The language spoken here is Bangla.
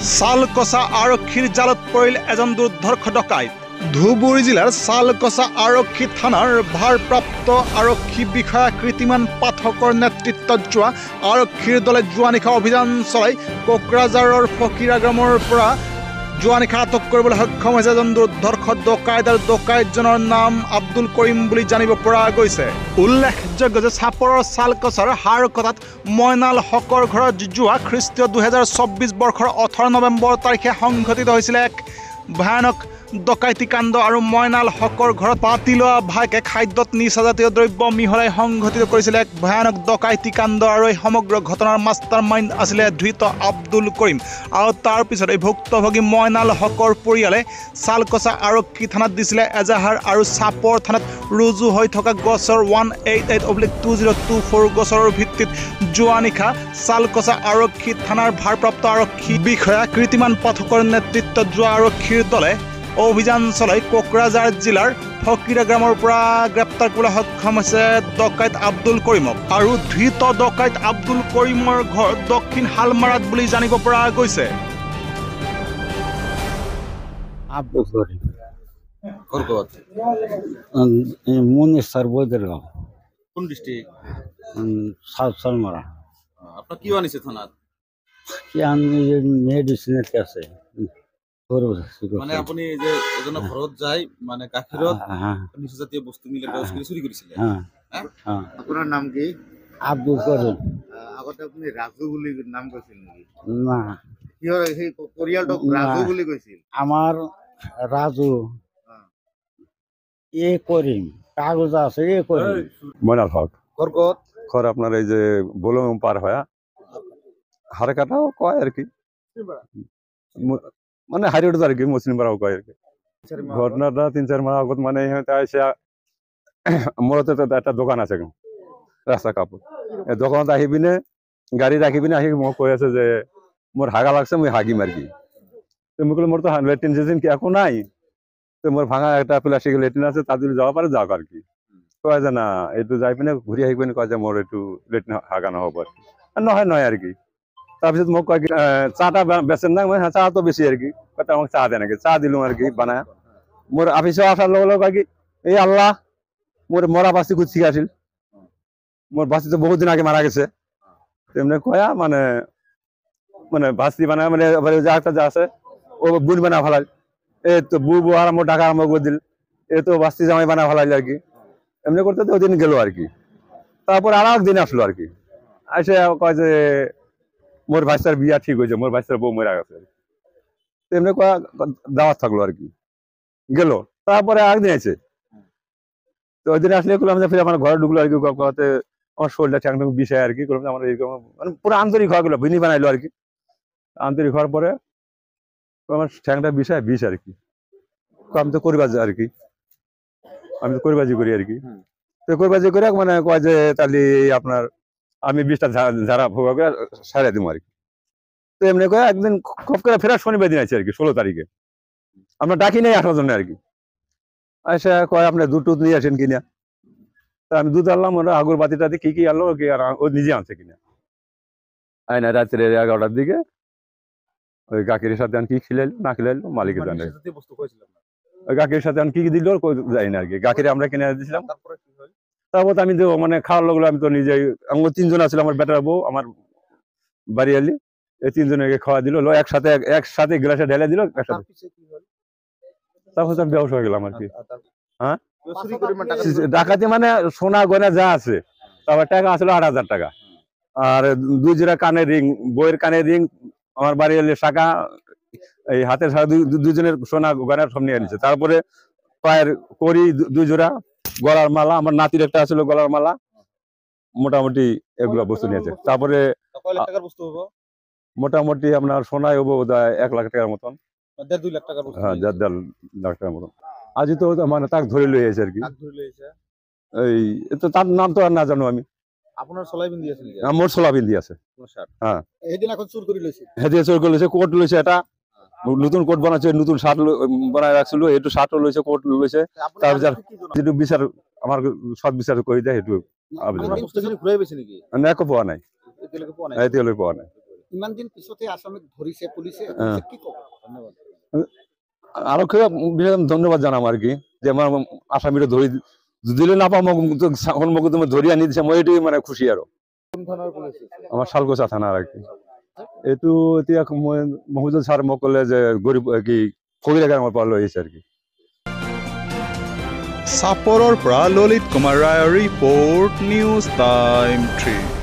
চালকচা আৰক্ষীৰ জালত পৰিল এজন দুৰ্ধৰ্ষ ডকাইত। ধুবুৰী জিলাৰ চালকচা আৰক্ষী থানাৰ ভাৰপ্ৰাপ্ত আৰক্ষী বিষয়া কৃতিমান পাঠকৰ নেতৃত্বত যোৱা আৰক্ষীৰ দলে যোৱা নিশা অভিযান চলাই কোকৰাঝাৰৰ ফকিৰা গ্ৰামৰ পৰা যোৱা নিশা আটক কৰিবলৈ সক্ষম হৈছে এজন দুৰ্ধৰ্ষ ডকাইত আৰু ডকাইতজনৰ নাম আব্দুল কৰিম বুলি জানিব পৰা গৈছে। উল্লেখযোগ্য যে চাপৰৰ চালকচাৰ হাৰকটাত মইনাল হকৰ ঘৰত যোৱা খ্ৰীষ্টীয় 2024 বৰ্ষৰ 18 নৱেম্বৰ তাৰিখে সংঘটিত হৈছিল এক ভয়ানক ডকাইতি কাণ্ড আৰু মইনাল হকৰ ঘৰত পাতি লোৱা ভাইকে খাদ্যত নিচাজাতীয় দ্ৰব্য মিহলাই সংঘটিত কৰিছিল এক ভয়ানক ডকাইতি কাণ্ড আৰু এই সমগ্ৰ ঘটনাৰ মাষ্টাৰ মাইণ্ড আছিলে ধৃত আব্দুল কৰিম। আৰু তাৰ পিছত এই ভুক্তভোগী মইনাল হকৰ পৰিয়ালে চালকচা আৰক্ষী থানাত দিছিলে এজাহাৰ আৰু চাপৰ থানাত ৰুজু হৈ থকা গছৰ 188/2024 গছৰৰ ভিত্তিত যোৱা নিশা চালকচা আৰক্ষী থানাৰ ভাৰপ্ৰাপ্ত আৰক্ষী বিষয়া কৃতিমান পাঠকৰ নেতৃত্বত যোৱা আৰক্ষীৰ দলে অভিযান চলাই কোকৰাঝাৰ জিলাৰ ফকিৰা গ্ৰামৰ পৰা গ্ৰেপ্তাৰ কৰিবলৈ সক্ষম হৈছে ডকাইত আব্দুল কৰিমক। আৰু ধৃত ডকাইত আব্দুল কৰিমৰ ঘৰ দক্ষিণ হালমাৰাত বুলি জানিব পৰা গৈছে। আব্দুল করিম কলকাতা মুনিস্টার বৈদেরগাঁও কোন ডিস্ট্রিক্ট? সাউথ সালমারা আপনার কি আনিছে থানাত? কি আমি মেডিসিনের কাছে মানে আপনি যে এজন্য ঘরত যাই মানে গাখীৰত নিচাজাতীয় বস্তু মিলে চুরি কৰিছিলে। আপোনাৰ নাম কি? আব্দুল করিম। আগতে আপুনি ৰাজু বুলি নাম কৈছিল নেকি? না, কিহৰ সেই পৰিয়ালটোক ৰাজু বুলি কৈছিল? আমার রাজু এ করিম কাগজ আছে এ করিম। মইনাল হক কর্কট ঘর আপনার এই যে বোলং পার হয়ে হারকাটাও কয় আর কি, মানে হারিয়ে আর কি মুসলিম পাড়াও কয় আর কি। ঘটনাটা 3-4 মাস আগত মানে এসে মোরতে তো একটা দোকান আছে রাস্তা কাপড়, এই দোকানত আহি পিনে গাড়ী ৰাখি পিনে আহি মোক কৈ আছে যে মোৰ হাগা লাগছে মই হাগিম আর কি। তো মই কলো মোর তো লেট্রিন সেদিন কি একো নাই, তো মোর ভাঙা একটা প্লাস্টিকের লেট্রিন আছে তার যদি যাওয়া পারে যাক আর কি। কয় যে না এইটো যাই পিনে ঘূৰি আহি পিনে কয় যে মোৰ এইটো লেট্ৰিন হাগা নহ'ব আর কি। নহয় নহয় আর কি। তাৰপিছত মোক কয় কি চাহটা বেচেন না, মই চাহ তো বেছি আর কি, কয় আমাক চাহ দেন নাকি, চাহ দিলো আর কি বানায়। মোর অফিসে আসার লগে লগে কয় কি এই আল্লাহ মোর মরা বাস্তি খুঁজছি আসিল, মোর বাস্তি তো বহুত দিন আগে মারা গেছে। তেমনি কয়া মানে মানে বাস্তি বানায় মানে যা একটা যা আছে ও বুন বানা ফেলাল, এই তো বু বু আরম্ভ ডাকা আরম্ভ করে দিল, এ তো বাস্তি জামাই বানা ফেলাইল আর কি। এমনি করতে তো ওদিন গেল আর কি। তারপর আর একদিন আসলো আর কি, এসে কয় যে মোর ভাইস্তার বিয়া ঠিক হয়েছে, মোর ভাইস্তার বউ মরা গেছে। তেমনি কয়া দাওয়াত থাকলো আর কি, গেল। তারপরে একদিন আছে, তো ওই দিন আসলে করলাম যে ফির আমার ঘরে ঢুকলো আর কি, কথাতে আমার শরীরটা ঠ্যাং ঠ্যাং বিষয় আর কি করলাম যে আমার এইরকম মানে পুরো আন্তরিক হওয়া গেলো, ভিনি বানাইলো আর কি। আন্তরিক হওয়ার পরে আমার ঠ্যাংটা বিষয় বিষ আর কি। আমি তো করিবাজি আর কি, আমি তো করিবাজি করি আর কি। তো করিবাজি করে মানে কয় যে তাহলে আপনার আমি 20টা ঝাড়া ভোগা করে সারিয়ে দিব আর কি। তো এমনি করে একদিন খুব করে ফেরার শনিবার দিন আছে আর কি, 16 তারিখে। আমরা ডাকি নেই 18 জনে আর কি। আচ্ছা কয় আপনি দুধ টুধ নিয়ে আসেন কিনা। তা আমি দুধ আনলাম, ওরা আগুর বাতিটাতে কি আনলো কি আর ও নিজে আনছে কিনা। আয় না রাত্রে 11টার দিকে ওই গাকির সাথে কি খিলাইলো না খিলাইলো মালিকের জানে। ওই গাকির সাথে কি দিল যাই না আর কি, গাকিরে আমরা কিনে দিয়েছিলাম। তারপর আমি তো মানে খাওয়ার লোকগুলো আমি তো নিজেই, আমার 3 জন আছিল, আমার বেটার বউ আমার বাড়ি আলি, এই 3 জনকে খাওয়া দিল, একসাথে গ্লাসে ঢেলে দিল একসাথে। তারপর তো ব্যবসা হয়ে গেলাম আর কি। হ্যাঁ ডাকাতি মানে সোনা গয়না যা আছে, তারপর টাকা আসলো 8,000 টাকা, আর 2 জোড়া কানের রিং, বইয়ের কানের রিং, আমার বাড়ি এলে শাখা, এই হাতের শাখা, 2 জনের সোনা গয়না সব নিয়ে নিচ্ছে। তারপরে পায়ের কড়ি 2 জোড়া, গলার মালা, আমার নাতির একটা আসলো গলার মালা, মোটামুটি এগুলো বস্তু নিয়েছে। তারপরে মোটামুটি আপনার সোনায় হবো 1 লাখ টাকার মতন, 1.5-2 লাখ টাকার বস্তু। হ্যাঁ 1.5 লাখ টাকার মতন। আজই তো মানে তাক ধরে লই আছে আর কি। এই তো তার নাম তো আর না জানো আমি। আপনার সোলাইবিন দিয়েছিল কি? মোর সোলাবিন দি আছে। হ্যাঁ এদিন এখন চুর করে লইছে। হেদিয়ে চোর করে লইছে, কোট লইছে, এটা নতুন কোট বানাচ্ছে, নতুন শার্ট বানায় রাখছিল, একটু শার্টও লইছে, কোট লইছে। তারপর যেটু বিচার আমার সৎ বিচার করে দেয় একটু আবেদন। ঘুরাই বেছে নাকি? না একো পাওয়া নাই, এতিয়ালৈ পাওয়া নাই। ইমান দিন পিছতে আসামিক ধৰিছে পুলিচে হ্যাঁ। কি ক'ব? ধন্যবাদ। আরক্ষী বিশেষ ধন্যবাদ জানাম আর কি যে আমার আসামিটা ধরি দিলে না পাও মোক ধরি আনি দিছে মই এইটোৱে মানে খুশি আৰু কোন থানাৰ পুলিচ? আমাৰ শালগোছা থানাৰ আর কি এইটো এতিয়া মই মহজুল ছাৰ মোক ক'লে যে গরিব কি কবিৰা গ্ৰামৰ পৰা লৈ আহিছে আর কি চাপৰৰ পৰা ললিত কুমাৰ ৰায়ৰ ৰিপৰ্ট নিউজ টাইম 3।